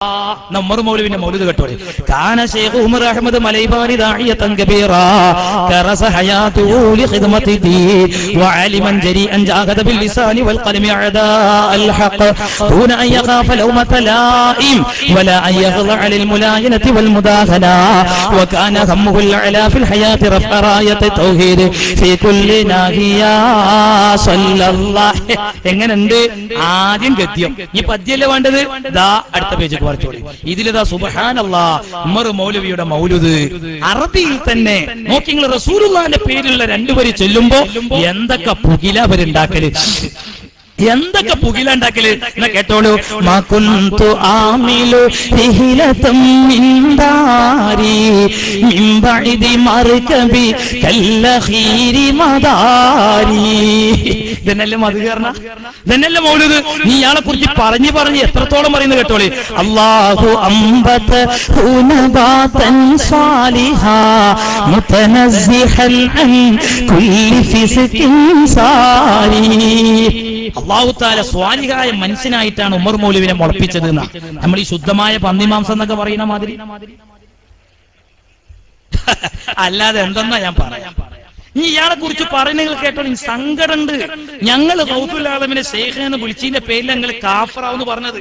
ഉമർ മൗലവിന്റെ മൗലിദ് കേട്ടോളി. കാന Sheikh Umar Ahmad മലൈബാനി ദാഇയതൻ കബീറാ കറസ ഹയാതുഹു ലിഖിദ്മതി ദീൻ വഅലിമൻ ജരീഅൻ ജാഹദ bill ലിസാനി വൽ ഖലമി അദാ അൽ ഹഖ് ദൂന അൻ യഖാഫ ലൗമത ലായിം വലാ അൻ യഗ്ളഅ ലിൽ മുലായനതി വൽ മുദാഹന വകാന ഹമ്മുഹു അലാ ഫിൽ ഹയാതി റഫഅ റായത തൗഹീദ് ഫീ കുല്ലി നാഹിയാ സല്ലല്ലാഹു. എങ്ങനെയുണ്ട് ആദ്യം ഗദ്യം, ഈ പദ്യമല്ലേ വേണ്ടത്? ദാ അടുത്ത പേജ് ഇതിലിതാ സുബ്ഹാനല്ലാഹ് ഉമർ മൗലവിയുടെ മൗലിദ് അറബിയിൽ തന്നെ നോക്കി. നിങ്ങൾ റസൂലുള്ളാഹിന്റെ പേരിലുള്ള രണ്ടുപേര് ചൊല്ലുമ്പോ എന്തൊക്കെ പുകില അവരുണ്ടാക്കല്, എന്തൊക്കെ പുകില ഉണ്ടാക്കല് എന്നാ കേട്ടോളൂ. മകുന്തു ആമിലു രിഹലതം മിൻ ദാരി മിൻ ബഅദി മർകബി കല്ലഖീരി മദാരി. ഇതന്നല്ലേ മധുകർണ, ഇതന്നല്ലേ മൗലിദ്. നീ ഇയാളെ കുറിച്ച് പറഞ്ഞു പറഞ്ഞ് എത്രത്തോളം പറയുന്നത് കേട്ടോളി. അല്ലാഹു അംബത ഹുനബാതൻ സാലിഹാ മുതനസ്സിഹൻ അൻ കുല്ലി ഫിസ്കിൻ സാരി. അല്ലാഹു തആല സ്വാലിഹായ മനുഷ്യനായിട്ടാണ് ഉമർ മൗലവിനെ മുളപ്പിച്ചത് എന്നാ നമ്മൾ ഈ ശുദ്ധമായ പന്നിമാംസം എന്നൊക്കെ പറയുന്ന മാതിരി. അല്ലാതെ എന്തെന്നാ ഞാൻ പറയാം. നീ ഇയാളെ കുറിച്ച് പറയുന്നത് കേട്ടോ, സങ്കടമുണ്ട്. ഞങ്ങൾ ഗൗസുൽ ആലമിനെ ശൈഖ് എന്ന് വിളിച്ചതിന്റെ പേരിൽ ഞങ്ങൾ കാഫറാവെന്ന് പറഞ്ഞത്.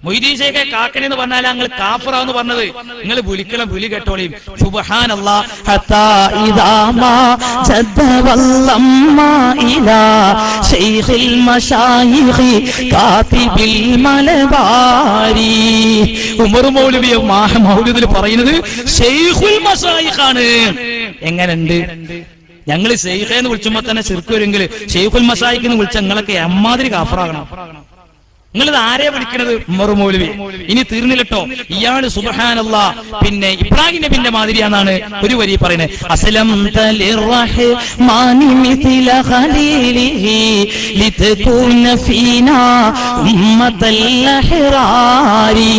മൊയ്തീൻ ശൈഖെ കാക്കനെന്ന് പറഞ്ഞാൽ ഞങ്ങൾ കാഫറാവെന്ന് പറഞ്ഞത്. നിങ്ങൾ വിളിക്കണം, വിളി കേട്ടോളീം. സുബ്ഹാനല്ലാഹ് ഹത്താ ഇദാ മാ ജദ്ദ വല്ലമ്മാ ഇലാ ശൈഖിൽ മശായിഖി കാതിബിൽ മലബാരി. ഉമർ മൗലവി മൗലിദിൽ പറയുന്നത് ശൈഖുൽ മശായിഖാണ്. എങ്ങനെയുണ്ട്? ഞങ്ങൾ ശൈഖ് എന്ന് വിളിച്ചുമ്പോ തന്നെ ശിർക്ക് വരുമെങ്കിൽ ശൈഖുൽ മശായിഖ് എന്ന് വിളിച്ച നിങ്ങളൊക്കെ എമ്മാതിരി കാഫറാകണം. നിങ്ങളിത് ആരെ വിളിക്കണത്? ഉമർ മൗലവി. ഇനി തീർന്നില്ലട്ടോ, ഇയാള് സുബ്ഹാനല്ലാഹ് പിന്നെ ഇബ്രാഹിം നബിന്റെ മാതിരിയാണെന്നാണ് ഒരു വരി പറയുന്നത്. അസ്ലംത ലിർറഹ്മാനി മിഥില ഖലീലിഹി ലിതകൂന ഫീനാ ഉമ്മത്തൽ അഹ്റാരി.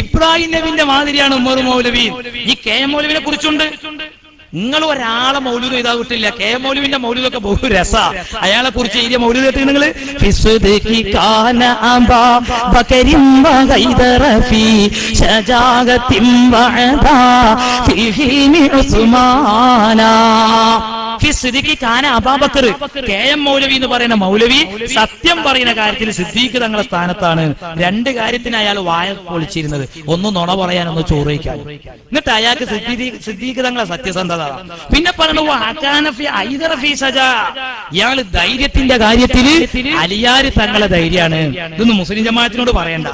ഇബ്രാഹിം നബിന്റെ മാതിരിയാണ് ഉമർ മൗലവി. ഈ കെ എം മൗലവിനെ കുറിച്ചുണ്ട്. നിങ്ങൾ ഒരാളെ മൗലിദ് എഴുതാ വിട്ടില്ല. കെ എം മൗലവിന്റെ മൗലിദൊക്കെ ബഹു രസ. അയാളെ കുറിച്ച് എഴുതിയ മൗലിദ് കേട്ട് നിങ്ങൾ കെ എം മൗലവി എന്ന് പറയുന്ന മൗലവി സത്യം പറയുന്ന കാര്യത്തിൽ സിദ്ദീഖ് തങ്ങളുടെ സ്ഥാനത്താണ്. രണ്ട് കാര്യത്തിന് അയാൾ വായ പൊളിച്ചിരുന്നത്. ഒന്ന് നുണ പറയാൻ, ഒന്ന് ചോറയിക്കാൻ. എന്നിട്ട് അയാൾക്ക് സിദ്ദീഖ് തങ്ങളെ സത്യസന്ധത. പിന്നെ പറഞ്ഞു ഇയാള് ധൈര്യത്തിന്റെ കാര്യത്തിൽ അലിയാർ തങ്ങളെ ധൈര്യമാണ്. ഇതൊന്നും മുസ്ലിം ജമാഅത്തിനോട് പറയണ്ട,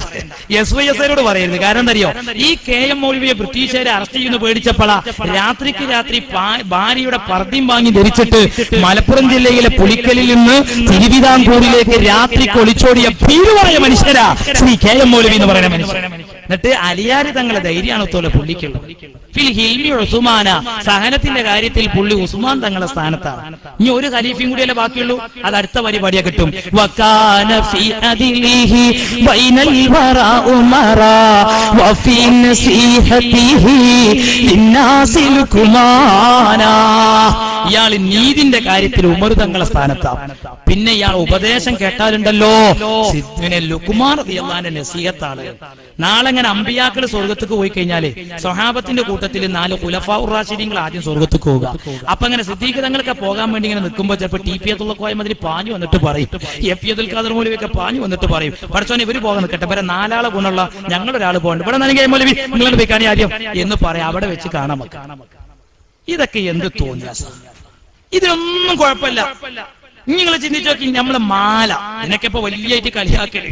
SYSനോട് പറയരുത്. കാരണം എന്തറിയോ, ഈ കെ എം മൗലവിയെ ബ്രിട്ടീഷുകാരെ അറസ്റ്റ് ചെയ്യുന്ന പേടിച്ചപ്പോഴാ രാത്രിക്ക് രാത്രി ഭാര്യയുടെ പർദ്ദയും വാങ്ങി ധരിച്ചിട്ട് മലപ്പുറം ജില്ലയിലെ പുലിക്കലിൽ നിന്ന് തിരുവിതാംകൂറിലേക്ക് രാത്രി ഒളിച്ചോടിയ ഭീരുവായ മനുഷ്യരാ ശ്രീ കെ എം മൗലവി എന്ന് പറയുന്ന മനുഷ്യൻ. എന്നിട്ട് അലിയാര് തങ്ങളെ ധൈര്യമാണ് തോലെ പുള്ളിക്കുള്ളത്. ഫിൽ ഹിൽമി ഉസ്മാന, സഹനത്തിന്റെ കാര്യത്തിൽ പുള്ളി ഉസ്മാൻ തങ്ങളുടെ സ്ഥാനത്താണ്. ഇനി ഒരു ഖലീഫയും കൂടിയല്ലേ ബാക്കിയുള്ളൂ. അത് അടുത്ത പരിപാടിയെ കിട്ടും. വകാന ഫീ അദിലിഹി ബൈനൽ വറാ ഉമറാ വഫീ നസീഹതിഹി ലിന്നാസിൽ കുമാനാ. ഇയാൾ നീതിന്റെ കാര്യത്തിൽ ഉമർ തങ്ങളെ സ്ഥാനത്താണ്. പിന്നെ ഇയാൾ ഉപദേശം കേട്ടാലുണ്ടല്ലോ, സിദ്ദിഖിനെ ലുക്മാൻ റളിയല്ലാഹുവിന്റെ നസീഹത്താണ്. നാളെ ഇങ്ങനെ അമ്പിയാക്കൾ സ്വർഗത്തേക്ക് പോയി കഴിഞ്ഞാല് സ്വഹാബത്തിന്റെ കൂട്ടത്തിൽ 4 ഖുലഫാഉർ റാഷിദീങ്ങൾ ആദ്യം സ്വർഗത്തേക്ക് പോവുക. അപ്പൊ അങ്ങനെ സിദ്ദീഖ് തങ്ങളൊക്കെ പോകാൻ വേണ്ടി ഇങ്ങനെ നിൽക്കുമ്പോൾ ചിലപ്പോൾ TP അബ്ദുള്ള കോയ മതിരി പാഞ്ഞു വന്നിട്ട് പറയും, FP അബ്ദുൽ ഖാദർ മൗലവിയൊക്കെ പാഞ്ഞു വന്നിട്ട് പറയും, പഠിച്ചോനെ ഇവര് പോകാൻ നിൽക്കട്ടെ, ഇവരെ 4 ആളെ ഗുണമുള്ള ഞങ്ങളൊരാൾ പോകണ്ട, ഇവിടെ നൽകിയ മൗലവി നിങ്ങളോട് പോയിക്കാണി ആദ്യം എന്ന് പറയാം. അവിടെ വെച്ച് കാണാം. ഇതൊക്കെ എന്ത് തോന്നിയ, ഇതിനൊന്നും കുഴപ്പമില്ല. നിങ്ങൾ ചിന്തിച്ചു നോക്കി, നമ്മള് മാല ഇതിനൊക്കെ ഇപ്പൊ വലിയായിട്ട് കളിയാക്കല്.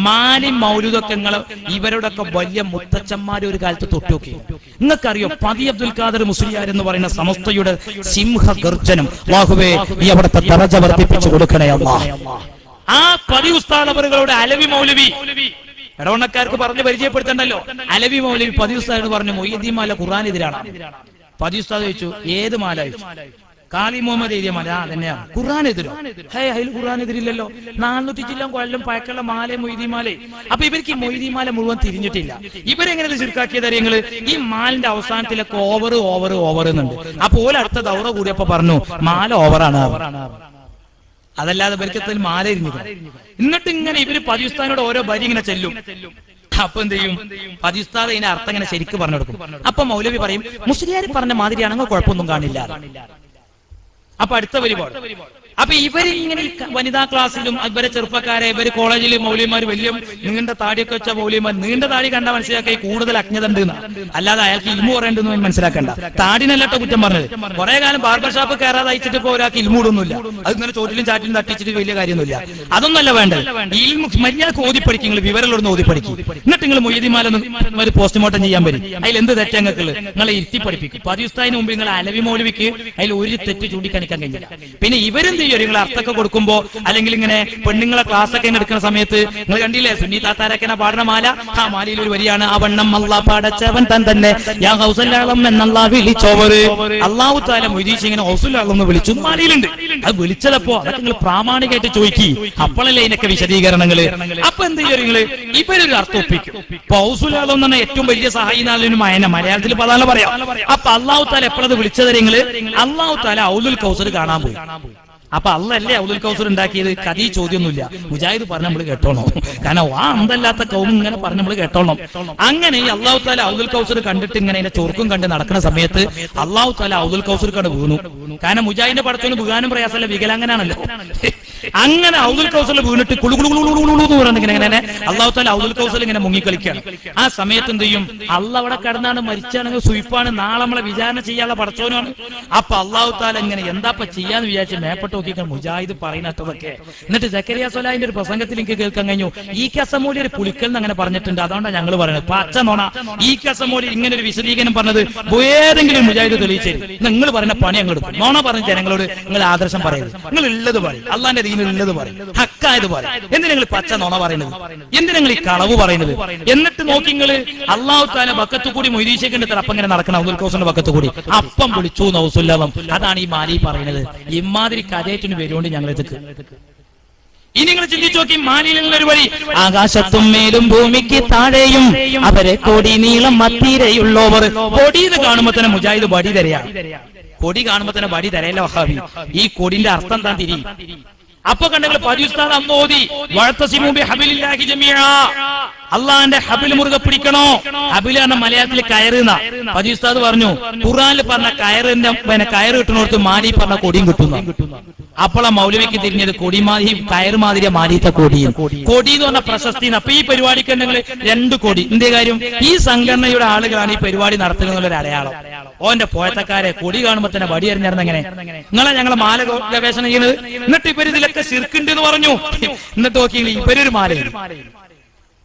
മാലയും മൗലൂദൊക്കെ നിങ്ങൾ ഇവരോടൊക്കെ വലിയ മുത്തച്ഛന്മാരെ ഒരു കാലത്ത് തൊട്ടുനോക്കി. നിങ്ങൾക്കറിയോ പതി അബ്ദുൽ ഖാദർ മുസ്ലിയാർ എന്ന് പറയുന്ന സമസ്തയുടെ സിംഹഗർജനം. അല്ലാഹുവേ, നീ അവിടുത്തെ ദറജ വർദ്ധിപ്പിച്ചു കൊടുക്കണേ അല്ലാഹ്. ആ പതി ഉസ്താദ് അവറുകളുടെ അലവി മൗലവി ഇടവണ്ണക്കാർക്ക് പറഞ്ഞ് പരിചയപ്പെടുത്തണ്ടല്ലോ. അലവി മൗലവി പതി ഉസ്താദ് പറഞ്ഞു, മൊയ്യദ്ദീൻ മാല ഖുർആനെതിരാണ്. പതി ഉസ്താദ് ചോദിച്ചു, ഏത് മാല? കാലി മുഹമ്മദ് എഴുതിയ മാല. തന്നെയാണ്. ഖുർആനെതിരോ? അതിൽ ഖുർആനെതിരില്ലല്ലോ. 400 ജില്ല കൊല്ലം പഴക്കുള്ള മാല മൊയ്തീൻ മാല. അപ്പൊ ഇവർക്ക് ഈ മൊയ്തീൻ മാല മുഴുവൻ തിരിഞ്ഞിട്ടില്ല. ഇവരെങ്ങനെ ശിർക്കാക്കിയത് അറിയങ്ങള്? ഈ മാലിന്റെ അവസാനത്തിലൊക്കെ ഓവർ എന്നുണ്ട്. അപ്പൊ ഓല അടുത്ത ദൗറ കൂടിയപ്പോ പറഞ്ഞു മാല ഓവറാണ്. അതല്ലാതെ ഇവർക്കത്തിൽ മാല ഇരിഞ്ഞു. എന്നിട്ട് ഇങ്ങനെ ഇവര് പാകിസ്ഥാനോട് ഓരോ വരി ഇങ്ങനെ ചെല്ലും. അപ്പൊ എന്ത് ചെയ്യും? ഉസ്താദ് ഇതിന്റെ അർത്ഥം ഇങ്ങനെ ശരിക്കും പറഞ്ഞു കൊടുക്കും. അപ്പൊ മൗലവി പറയും മുസ്ലിയാർ പറഞ്ഞ മാതിരിയാണെങ്കിൽ കുഴപ്പമൊന്നും കാണില്ല. അപ്പൊ അടുത്ത പരിപാടി. അപ്പൊ ഇവരിങ്ങനെ വനിതാ ക്ലാസ്സിലും ഇവരെ ചെറുപ്പക്കാരെ ഇവര് കോളേജിൽ മൗലിമാർ വലിയ നീണ്ട താടിയൊക്കെ വെച്ച മൗലിമാർ നീണ്ട താടി കണ്ട മനസ്സിലാക്കി കൂടുതൽ അജ്ഞത ഉണ്ട്. അല്ലാതെ അയാൾക്ക് ഇൽമു പറയേണ്ടെന്ന് മനസ്സിലാക്കണ്ട. താടിനല്ലട്ടോ കുറ്റം പറഞ്ഞത്. കുറെ കാലം ബാർബർ ഷാപ്പ് കയറാതെ അയച്ചിട്ട് ഇപ്പൊ ഒരാൾക്ക് ഇൽമൂടൊന്നുമില്ല. അത് ഇങ്ങനെ ചോട്ടിലും ചാറ്റിലും തട്ടിച്ചിട്ട് വലിയ കാര്യമൊന്നുമില്ല. അതൊന്നല്ല വേണ്ടത്. ഇൽമു മര്യാദ ഓതിപ്പടിക്കും. നിങ്ങൾ വിവരമുള്ളൊന്ന് ഓതിപ്പടിക്കും. എന്നിട്ട് നിങ്ങൾ മൊയ്തിമാല പോസ്റ്റ്മോർട്ടം ചെയ്യാൻ വരും. അതിൽ എന്ത് തെറ്റങ്ങൾക്കുള്ളത് നിങ്ങളെ ഇരുത്തി പഠിപ്പിക്കും. പതിയുസ്താദിന് മുമ്പ് നിങ്ങൾ അലവി മൗലവിക്ക് അതിൽ ഒരു തെറ്റ് ചൂണ്ടിക്കാണിക്കാൻ കഴിഞ്ഞില്ല. പിന്നെ ഇവരെന്ത് നിങ്ങൾ അർത്ഥമൊക്കെ കൊടുക്കുമ്പോ അല്ലെങ്കിൽ ഇങ്ങനെ പെണ്ണുങ്ങളെ ക്ലാസ് ഒക്കെ എടുക്കുന്ന സമയത്ത് നിങ്ങൾ കണ്ടില്ലേ സുന്നി താത്താരൊക്കെ പാടുന്ന മാല? ആ മാലയിൽ ഒരു വരിയാണ് ആ വണ്ണം അള്ളാ പാടച്ചവൻ തൻ തന്നെ യാ ഹൗസുൽ എന്നല്ലാ വിളിച്ചോവർ. അള്ളാഹു താല മൊയ്തീശ് ഇങ്ങനെ ഹൗസുൽ എന്ന് വിളിച്ചു മാലയിലുണ്ട്. അത് വിളിച്ചതപ്പോ അതൊക്കെ നിങ്ങൾ പ്രാമാണികമായിട്ട് ചോദിക്കി. അപ്പോഴല്ലേ ഇതിനൊക്കെ വിശദീകരണങ്ങള്. അപ്പൊ എന്ത് ചെയ്യും നിങ്ങള്? ഇവരൊരു അർത്ഥം ഒപ്പിക്കും. ഇപ്പൊ ഹൗസുൽ എന്ന് പറഞ്ഞാൽ ഏറ്റവും വലിയ സഹായി നാളിന് മയന മലയാളത്തിൽ പതാല പറയാം. അപ്പൊ അള്ളാഹു താല എപ്പോഴത് വിളിച്ചത് നിങ്ങള്? അള്ളാഹു താല ഔലുൽ കൗസർ കാണാൻ പോയി. അപ്പൊ അള്ളല്ലേ ഔലുൽ കൗസർ ഉണ്ടാക്കിയത്? കഥീ ചോദ്യമൊന്നുമില്ല. മുജാഹിദ് പറഞ്ഞ നമ്മള് കേട്ടോണം. കാരണം ആ അന്തല്ലാത്ത കൗം ഇങ്ങനെ പറഞ്ഞ നമ്മള് കേട്ടോണം. അങ്ങനെ ഈ അള്ളാഹു താല ഔലുൽ കൗസർ കണ്ടിട്ട് ഇങ്ങനെ അതിന്റെ ചൊറുക്കും കണ്ട് നടക്കുന്ന സമയത്ത് അള്ളാഹു താല ഔലുൽ കൗസർ കണ്ട് വീണു. കാരണം മുജാഹിദിന്റെ പടത്തോന് വീഴാനും പ്രയാസമല്ല, വികലാംഗനാണല്ലോ. അങ്ങനെ ഔലുൽ കൗസറിൽ വീണിട്ട് കുളുകുളുകുളുകുളു പറഞ്ഞിങ്ങനെ അള്ളാഹു താല ഔലുൽ കൗസർ ഇങ്ങനെ മുങ്ങിക്കളിക്കുകയാണ്. ആ സമയത്ത് എന്ത് ചെയ്യും? അള്ള അവിടെ കിടന്നാണ്, മരിച്ചാണെങ്കിൽ സുയിപ്പാണ്, നാളെ നമ്മളെ വിചാരണ ചെയ്യാനുള്ള പടച്ചോനാണ്. അപ്പൊ അള്ളാഹു താല ഇങ്ങനെ എന്താപ്പ ചെയ്യാന്ന് വിചാരിച്ച് മേപ്പെട്ട് നോക്കിക്കാൻ മുജാഹിദ് പറയുന്നതൊക്കെ. എന്നിട്ട് സക്കരിയ സ്വലാഹിന്റെ ഒരു പ്രസംഗത്തിൽ എനിക്ക് കേൾക്കാൻ കഴിഞ്ഞു. ഈ കസമോലി ഒരു പുലിക്കൽ എന്ന് അങ്ങനെ പറഞ്ഞിട്ടുണ്ട്. അതുകൊണ്ടാണ് ഞങ്ങൾ പറയുന്നത് പച്ച നോണ. ഈ കസമോലി ഇങ്ങനെ ഒരു വിശദീകരണം പറഞ്ഞത് ഏതെങ്കിലും മുജാഹിദ് തെളിയിച്ചു. നിങ്ങൾ പറയുന്ന പണി ഞങ്ങൾ എടുക്കും. നോണ പറഞ്ഞ ജനങ്ങളോട് നിങ്ങൾ ആദർശം പറയരുത്. നിങ്ങൾ ഉള്ളത് പറയും, അള്ളാന്റെ ദീനുള്ളത് പറയും, ഹക്കായത് പറയും. എന്തിനാ നിങ്ങൾ പച്ച നോണ പറയുന്നത്? എന്തിനാ നിങ്ങൾ ഈ കളവ് പറയുന്നത്? എന്നിട്ട് നോക്കി നിങ്ങൾ അള്ളാഹു താല ബക്കത്ത് കൂടി മൊയ്തീശേക്കിന്റെ അപ്പം ഇങ്ങനെ നടക്കണം. ഔലുൽ കൗസറിന്റെ ബക്കത്ത് കൂടി അപ്പം വിളിച്ചു നൗസുല്ലം. അതാണ് ഈ മാലി പറയുന്നത്. ഇമാതിരി കഥയറ്റിന് വരുകൊണ്ട് ഞങ്ങൾ എത്തിക്ക്. ഇനി നിങ്ങൾ ചിന്തിച്ചു നോക്കി മാലിന്യങ്ങളൊരു വഴി. ആകാശത്തും മേലും ഭൂമിക്ക് താഴെയും അവരെ കൊടി നീളം മത്തിരയുള്ളവർ. കൊടിന്ന് കാണുമ്പോ തന്നെ മുജാഹിദ് ബടി തരയാണ്. കൊടി കാണുമ്പോ തന്നെ ബടി തരയല്ല വഹാബി. ഈ കൊടിന്റെ അർത്ഥം താൻ തിരി. അപ്പൊ കണ്ടെങ്കിൽ പതിയുസ്താദ് അന്ന് ഓതി വഅതസിമു ബിഹബിലില്ലാഹി ജമീഅ. അള്ളാന്റെ ഹബിൽ മുറുകെ പിടിക്കണോ. ഹബിൽ എന്ന മലയാളത്തിൽ കയറുന്ന പതിയുസ്താദ് പറഞ്ഞു. ഖുർആനിൽ പറഞ്ഞ കയറിന്റെ കയറ് കിട്ടുന്നോടത്ത് മാലി പറഞ്ഞ കൊടിയും കിട്ടുന്നു. അപ്പോൾ ആ മൗലവിക്ക് തിരിഞ്ഞത് കൊടിമാതി കയറ് മാതിരിയ മാലിത്തെ കൊടിയും. കൊടി എന്ന് പറഞ്ഞ പ്രശസ്തി. അപ്പൊ ഈ പരിപാടിക്ക് ഉണ്ടെങ്കിൽ 2 കോടി. എന്തേ കാര്യം? ഈ സംഘടനയുടെ ആളുകളാണ് ഈ പരിപാടി നടത്തുന്നതിനുള്ള അടയാളം. ഓന്റെ പോയത്തക്കാരെ കൊടി കാണുമ്പോ തന്നെ വടി എറിഞ്ഞിരുന്ന എങ്ങനെ? നിങ്ങളെ ഞങ്ങളെ മാല ഗവേഷണം ചെയ്യുന്നത്. എന്നിട്ട് ഇവർ ഇതിലൊക്കെ ശിർക്ക് എന്ന് പറഞ്ഞു. എന്നിട്ട് നോക്കി ഇവരൊരു മാല.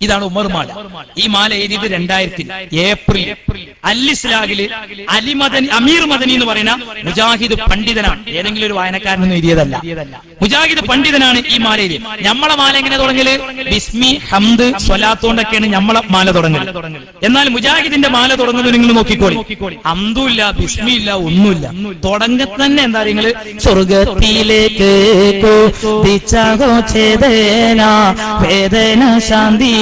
ഇതാണ് ഉമർ മാല. ഈ മാല എഴുതിയത് 2000 ഏപ്രിൽ അൽ-ഇസ്ലാഹില് അമീർ മദനി എന്ന് പറയുന്ന മുജാഹിദ് പണ്ഡിതനാണ്. ഏതെങ്കിലും ഒരു വായനക്കാരനൊന്നും എഴുതിയതല്ല. മുജാഹിദ് പണ്ഡിതനാണ് ഈ മാല എഴുതിയത്. നമ്മളെ മാല എങ്ങനെ തുടങ്ങല്? ബിസ്മി ഹംദ് സ്വലാത്തോണ്ടൊക്കെയാണ് നമ്മളെ മാല തുടങ്ങല്. എന്നാൽ മുജാഹിദിന്റെ മാല തുടങ്ങുന്നത് നിങ്ങൾ നോക്കിക്കോളി. ഹംദുമില്ല, ബിസ്മിയില്ല, ഒന്നുമില്ല. തുടങ്ങ തന്നെ എന്താ നിങ്ങള് സ്വർഗത്തിലേക്ക് വേദന ശാന്തി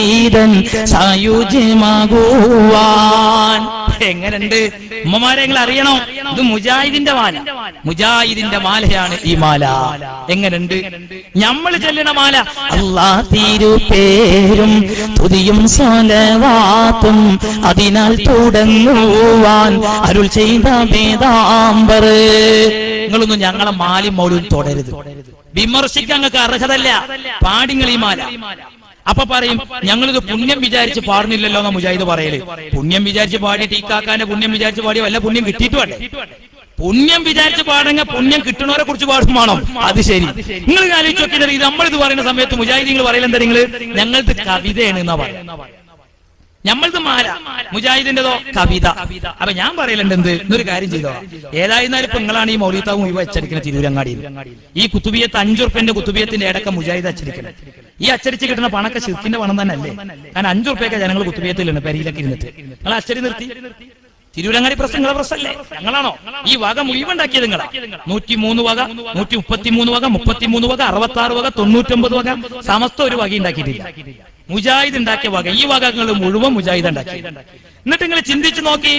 സായുജ്യമാകുവാൻ. എങ്ങനെയുണ്ട് ഉമ്മമാരെ? നിങ്ങൾ അറിയണോ? ഇത് മുജാഹിദിന്റെ മാല. മുജാഹിദിന്റെ മാലയാണ് ഈ മാല. എങ്ങനെയുണ്ട്? നമ്മൾ ചൊല്ലണ മാല അല്ലാഹ് തിരുപേരും തുതിയും സ്വലവാത്തും അതിനാൽ തുടങ്ങുവാൻ അരുൾ ചെയ്ത വേദാംബർ. നിങ്ങളൊന്നും ഞങ്ങളെ മാലി മൗലൂദ് തുടരുത്. വിമർശിക്കാൻ നിങ്ങൾക്ക് അർഹതല്ല. പാടിങ്ങൾ ഈ മാല. അപ്പൊ പറയും ഞങ്ങളിത് പുണ്യം വിചാരിച്ച് പാടുന്നില്ലല്ലോ എന്നാ മുജാഹിദ് പറയല്. പുണ്യം വിചാരിച്ച് പാടി ടീക്കാക്കാന്റെ പുണ്യം വിചാരിച്ച് പാടിയോ വല്ല പുണ്യം കിട്ടിയിട്ട് വേണ്ടേ? പുണ്യം വിചാരിച്ച് പാടെങ്കിൽ പുണ്യം കിട്ടുന്നവരെ കുറിച്ച് പാടുമാണോ? അത് ശരി. നിങ്ങൾ ആലോചിച്ച് നോക്കിയത് ഇത് നമ്മളിത് പറയുന്ന സമയത്ത് മുജാഹിദ് നിങ്ങൾ പറയില്ല നിങ്ങൾ ഞങ്ങൾക്ക് കവിതയാണ് എന്നാ പറയുന്നത്. നമ്മളിത് മാല, മുജാഹിദിന്റെതോ കവിത. അപ്പൊ ഞാൻ പറയലുണ്ട് എന്ത് എന്നൊരു കാര്യം ചെയ്തോ. ഏതായിരുന്നാലും ഇപ്പൊ നിങ്ങളാണ് ഈ മൗലിത്താവും ഇവ അച്ചടിക്കുന്ന തിരൂരങ്ങാടിയിൽ. ഈ കുത്തുബിയത്ത് 5 ഉറുപ്പ്യന്റെ കുത്തുബിയത്തിന്റെ ഇടക്ക മുജാഹിദ് അച്ചടിക്കണം. ഈ അച്ചടിച്ച് കിട്ടുന്ന പണൊക്കെ ശിർക്കിന്റെ പണം തന്നെ അല്ലേ? കാരണം 5 ഉറുപ്പ്യൊക്കെ ജനങ്ങൾ കുത്തുബിയത്തിലുണ്ട് പെരിയിലൊക്കെ ഇരുന്നിട്ട്. നിങ്ങൾ അച്ചടി നിർത്തി. തിരൂരങ്ങാടി പ്രശ്നം നിങ്ങളെ പ്രശ്നമല്ലേ? ഞങ്ങളാണോ? ഈ വക മുഴുവണ്ടാക്കിയത് നിങ്ങളാ. 103 വക, 133 വക, 33 വക, 66 വക, 99 വക സമസ്ത ഒരു വക ഉണ്ടാക്കിയിട്ടില്ല. മുജാഹിദ് ഉണ്ടാക്കിയ വക. ഈ വകകൾ മുഴുവൻ മുജാഹിദ് ഉണ്ടാക്കി. എന്നിട്ട് നിങ്ങൾ ചിന്തിച്ചു നോക്കി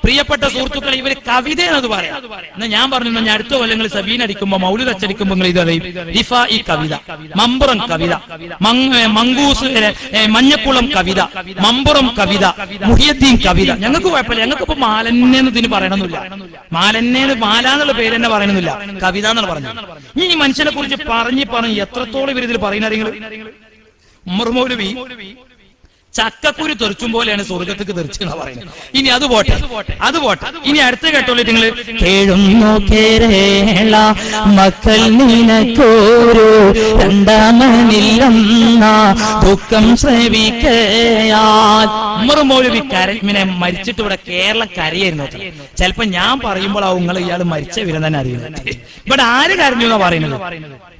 പ്രിയപ്പെട്ട സുഹൃത്തുക്കൾ, ഇവര് കവിത എന്നത് പറയാം. എന്നാ ഞാൻ പറഞ്ഞു, ഞാൻ അടുത്ത കൊല്ലങ്ങൾ സബീൻ അടിക്കുമ്പോ മൗലിദ് അച്ചടിക്കുമ്പോ നിങ്ങൾ ഇത് അറിയും. റിഫാഇ കവിത, മമ്പുറം കവിത, മങ്കൂസ് മഞ്ഞക്കുളം കവിത, മമ്പുറം കവിത, മുഹിയുദ്ദീൻ കവിത. ഞങ്ങൾക്ക് കുഴപ്പമില്ല, ഞങ്ങൾക്ക് ഇപ്പൊ മാലന്നേന്ന് ഇതിന് പറയണമെന്നില്ല. മാലന്നേന്ന് മാല എന്നുള്ള പേര് തന്നെ പറയണമെന്നില്ല, കവിത എന്നാണ് പറഞ്ഞത്. ഈ മനുഷ്യനെ കുറിച്ച് പറഞ്ഞ് എത്രത്തോളം ഇവർ ഇതിൽ പറയുന്ന നിങ്ങൾ. ഉമർ മൗലവി ചക്കക്കുരു തെറിച്ചും പോലെയാണ് സ്വർഗത്തേക്ക് തെറിച്ചെന്നാ പറയുന്നത്. ഇനി അത് പോട്ടെ. ഇനി അടുത്ത കേട്ടോളൂ നിങ്ങൾ. കേഴുന്നു കേരള മക്കൾ നിനക്കോരോ രണ്ടാമനില്ലെന്ന ദുഃഖം ശ്രവിക്കയാൽ. ഉമർ മൗലവി മരിച്ചിട്ട് ഇവിടെ കേരളം കരയായിരുന്നു. ചിലപ്പോ ഞാൻ പറയുമ്പോഴാവും നിങ്ങൾ ഇയാൾ മരിച്ച വിവരം തന്നെ അറിയുന്നത്. ഇവിടെ ആര് കരഞ്ഞു എന്നാ പറയുന്നത്?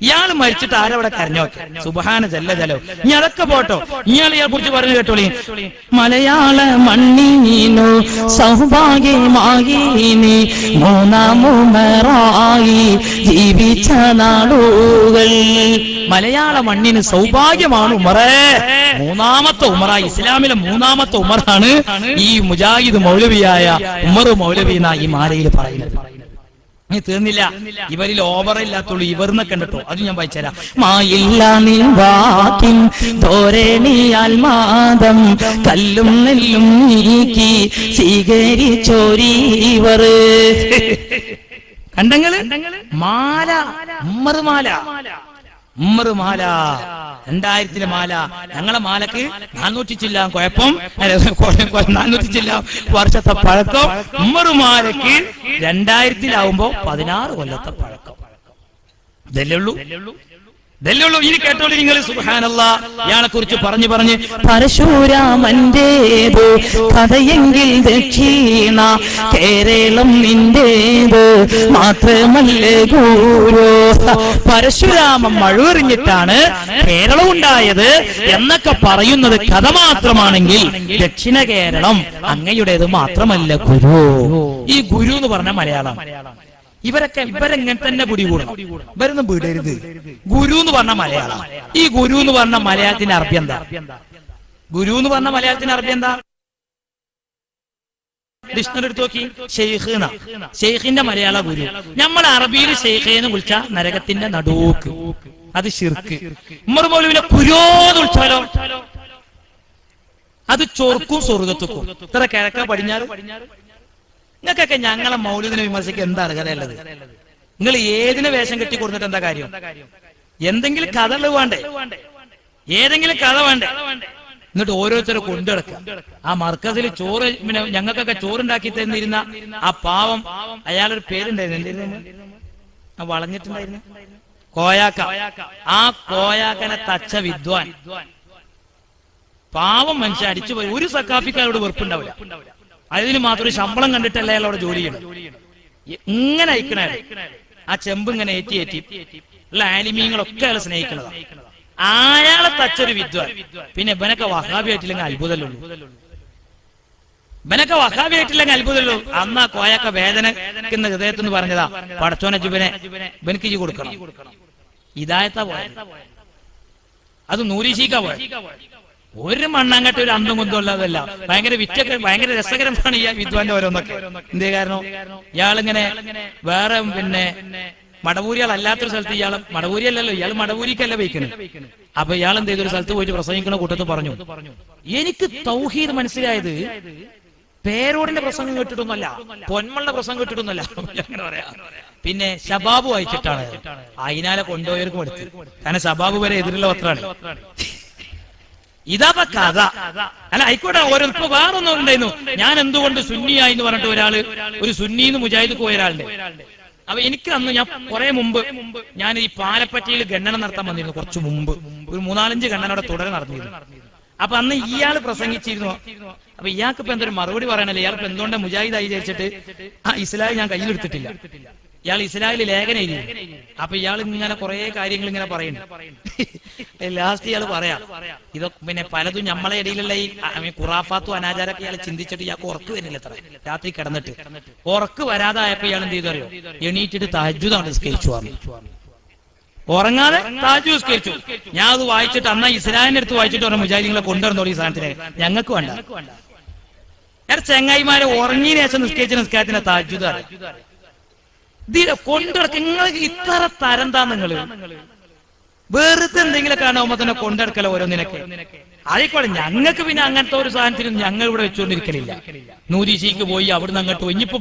ഇയാൾ മരിച്ചിട്ട് ആരവിടെ കരഞ്ഞോ? സുബ്ഹാന ജല്ല ജലോ. ഇനി അതൊക്കെ പോട്ടോ. ഇയാളെ കുറിച്ച് പറഞ്ഞു കേട്ടോളി. മലയാള മണ്ണിനു സൗഭാഗ്യമായി നീ മൂന്നാമുമറായി ജീവിച്ച നാളുകൾ. മലയാള മണ്ണിന് സൗഭാഗ്യമാണ് ഉമറേ. മൂന്നാമത്തെ ഉമറായി, ഇസ്ലാമിലെ മൂന്നാമത്തെ ഉമറാണ് ഈ മുജാഹിദ് മൗലവിയായ ഉമർ മൗലവി എന്നാ ഈ മാലയിൽ പറയുന്നത്. തീർന്നില്ല, ഇവരിൽ ഓവറില്ലാത്തുള്ളൂ. ഇവർന്ന് കണ്ടിട്ടോ, അത് ഞാൻ വായിച്ചുതരാം. മായില്ല നിൻ വാക്കിൻ ധോരണിയാൽ മാതം കല്ലും നെല്ലും നീക്കി സ്വീകരിച്ചോരീവർ. കണ്ടങ്ങള് മാല, ഉമ്മർ മാല, 2000 മാല. ഞങ്ങളെ മാലക്ക് 400 ചില്ലാം കുഴപ്പം, 400 ചില്ലാം വർഷത്തെ പഴക്കം. ഉമ്മർ മാലക്ക് 2000 16 കൊല്ലത്തെ പഴക്കം. ഇതല്ലേ ഉള്ളൂ. ഇനി കേട്ടോളൂ നിങ്ങൾ. സുബ്ഹാനല്ലാഹ്, ഇയാളെ കുറിച്ച് പറഞ്ഞ് പരശുരാമന്റേത് കഥയെങ്കിൽ ദക്ഷിണ കേരളം നിന്റേത് മാത്രമല്ലേ ഗുരു. പരശുരാമൻ മഴുവെറിഞ്ഞിട്ടാണ് കേരളം ഉണ്ടായത് എന്നൊക്കെ പറയുന്നത് കഥ മാത്രമാണെങ്കിൽ ദക്ഷിണ കേരളം അങ്ങയുടേത് മാത്രമല്ല ഗുരു. ഈ ഗുരു എന്ന് പറഞ്ഞ മലയാളം. ഇവരെങ്ങനെ തന്നെ പിടികൂടണം, ഇവരൊന്നും വിടരുത്. ഗുരു എന്ന് പറഞ്ഞ മലയാളം. ഈ ഗുരു എന്ന് പറഞ്ഞ മലയാളത്തിന്റെ അർത്ഥം എന്താ? ഗുരു എന്ന് പറഞ്ഞ മലയാളത്തിന്റെ അർത്ഥം എന്താ? ഡിക്ഷണറി എടുത്ത് നോക്കി. ഷെയ്ഖ്. ഷെയ്ഖിന്റെ മലയാള ഗുരു. നമ്മൾ അറബിയിൽ ഷെയ്ഖേന്ന് വിളിച്ച നരകത്തിന്റെ നടുക്ക്, അത് ശിർക്ക്. ഉമർ മൗലവിനെ ഗുരുന്ന് വിളിച്ചാലോ അത് ചൊർക്കും സ്വർഗത്തുക്കും. ഇത്ര കിഴക്ക പടിഞ്ഞാറ്. നിങ്ങൾക്കൊക്കെ ഞങ്ങളെ മൗലൂദിനെ വിമർശിക്കുക എന്താണ് കഥയുള്ളത്? നിങ്ങൾ ഏതിനെ വേഷം കെട്ടി കൊടുത്തിട്ട് എന്താ കാര്യം? എന്തെങ്കിലും കഥ വേണ്ടേ? ഏതെങ്കിലും കഥ വേണ്ടേ? എന്നിട്ട് ഓരോരുത്തരെ കൊണ്ടുനടക്കുക. ആ മർക്കസിൽ ചോറ്, പിന്നെ ഞങ്ങൾക്കൊക്കെ ചോറുണ്ടാക്കി തന്നിരുന്ന ആ പാവം, അയാളൊരു പേരുണ്ടായിരുന്നു, എന്തായിരുന്നു? ആ വളഞ്ഞിട്ടുണ്ടായിരുന്നു, കോയാക്ക. ആ കോയാക്കനെ തച്ച വിദ്വാൻ, പാവം മനുഷ്യൻ അടിച്ചുപോയി. ഒരു സക്കാഫിക്കാരോട് വെറുപ്പുണ്ടാവില്ല. അതിന് മാത്രം ശമ്പളം കണ്ടിട്ടല്ല അയാളോട് ജോലി ചെയ്യണം. ഇങ്ങനെ അയക്കണേ ആ ചെമ്പ് ഇങ്ങനെ ഏറ്റി ഉള്ള ആലിമീങ്ങളൊക്കെ അയാളെ സ്നേഹിക്കണതാ. അയാളെ തച്ചൊരു വിദ്വാൻ. പിന്നെ ഇവനൊക്കെ വഹാബിയായിട്ടില്ലെങ്കിൽ അത്ഭുതമല്ലോ. ഇവനൊക്കെ വഹാബിയായിട്ടില്ലെങ്കിൽ അത്ഭുതമല്ലോ. അന്ന് ആ കോയൊക്കെ വേദനക്കുന്ന ഹൃദയത്തിന് പറഞ്ഞതാ, പടച്ചോനെ ഇവനക്ക് ഇജി കൊടുക്കണം. ഇതായത്താ പോയത്, അത് നൂരിശീക്ക പോയത്. ഒരു മണ്ണാങ്കട്ട ഒരു അന്തം കൊന്തം ഉള്ളതല്ല. ഭയങ്കര രസകരമാണ് ഈ വിദ്വാന്റെ ഓരോന്നൊക്കെ. എന്തേ കാരണം? ഇയാളിങ്ങനെ വേറെ പിന്നെ മടവൂരികളല്ലാത്തൊരു സ്ഥലത്ത് ഇയാൾ മടവൂരിയല്ലല്ലോ, ഇയാൾ മടവൂരിക്കല്ല വയ്ക്കുന്നത്. അപ്പൊ ഇയാൾ എന്ത് ചെയ്തൊരു സ്ഥലത്ത് പോയിട്ട് പ്രസംഗിക്കുന്ന കൂട്ടത്ത് പറഞ്ഞു, എനിക്ക് തൗഹീദ് മനസ്സിലായത് പേരോടിന്റെ പ്രസംഗം കേട്ടിട്ടൊന്നുമല്ല, പൊന്മളുടെ പ്രസംഗം കേട്ടിട്ടൊന്നുമല്ല, അങ്ങനെ പറയാ. പിന്നെ ശബാബ് വായിച്ചിട്ടാണ്. അതിനാലെ കൊണ്ടുപോയവർക്കും എടുത്ത്. കാരണം ശബാബ് വരെ എതിരുള്ള പത്രമാണ്. ഇതാ കഥ. അല്ല ആയിക്കോട്ടെ, ഓരോ ഇപ്പൊ വേറൊന്നും ഉണ്ടായിരുന്നു. ഞാൻ എന്തുകൊണ്ട് സുന്നിയായി എന്ന് പറഞ്ഞിട്ട് ഒരു സുന്നീന്ന് മുജാഹിദ് പോയ ഒരാളുണ്ട്. അപ്പൊ എനിക്ക് അന്ന് ഞാൻ കുറെ മുമ്പ് ഞാൻ ഈ പാലപ്പറ്റയിൽ ഗണ്ണനം നടത്താൻ വന്നിരുന്നു. കുറച്ചു മുമ്പ് ഒരു 3-4 ഗണ്ണനോടെ തുടരെ നടന്നിരുന്നു. അപ്പൊ അന്ന് ഇയാൾ പ്രസംഗിച്ചിരുന്നു. അപ്പൊ ഇയാൾക്ക് ഇപ്പൊ എന്തൊരു മറുപടി പറയണല്ലോ. ഇയാൾക്ക് എന്തുകൊണ്ട് മുജാഹിദായി വിചാരിച്ചിട്ട് ആ ഇസ്ലാം ഞാൻ കയ്യിലെടുത്തിട്ടില്ല. ഇയാൾ ഇസ്ലാമിൽ ലേഖനം എഴുതി. അപ്പൊ ഇയാൾ ഇങ്ങനെ കുറെ കാര്യങ്ങൾ ഇങ്ങനെ പറയുന്നു. ലാസ്റ്റ് ഇയാൾ പറയാം, ഇതൊക്കെ പിന്നെ പലതും നമ്മളെ ഇടയിലുള്ള ഈ ഖുറാഫാത്തും അനാചാരൊക്കെ ഇയാൾ ചിന്തിച്ചിട്ട് ഇയാൾക്ക് ഉറക്ക് വരുന്നില്ല. അത്ര രാത്രി കിടന്നിട്ട് ഉറക്ക് വരാതായപ്പോ ഇയാൾ എന്ത് ചെയ്തു അറിയോ? എണീറ്റിട്ട് തഹജ്ജുദാണ് നിസ്കരിച്ചു. ഉറങ്ങാതെ താജ് നിസ്കരിച്ചു. ഞാൻ അത് വായിച്ചിട്ട് അന്നാ ഇസ്ലാമിന്റെ അടുത്ത് വായിച്ചിട്ട് പറഞ്ഞ മുജാഹിദീങ്ങളെ കൊണ്ടുവന്നോളൂ ഈ സാധനത്തിന്, ഞങ്ങൾക്ക് വേണ്ട. ചെങ്ങായിമാരെ ഉറങ്ങിയതിനു ശേഷം നിസ്കരിച്ച നിസ്കാരത്തിന് താജ്ജുദ് കൊണ്ടുനടക്ക. നിങ്ങൾക്ക് ഇത്ര തരംതാ നിങ്ങള് വെറുതെ എന്തെങ്കിലും കാണുമ്പോ തന്നെ കൊണ്ടെടുക്കല ഓരോന്നിനൊക്കെ. ആയിക്കോട്ടെ, ഞങ്ങൾക്ക് പിന്നെ അങ്ങനത്തെ ഒരു സാധനത്തിനും ഞങ്ങൾ ഇവിടെ വെച്ചുകൊണ്ടിരിക്കലില്ല. നൂരീശിക്ക് പോയി അവിടുന്ന് അങ്ങോട്ട് പോയി, ഇനിയിപ്പോ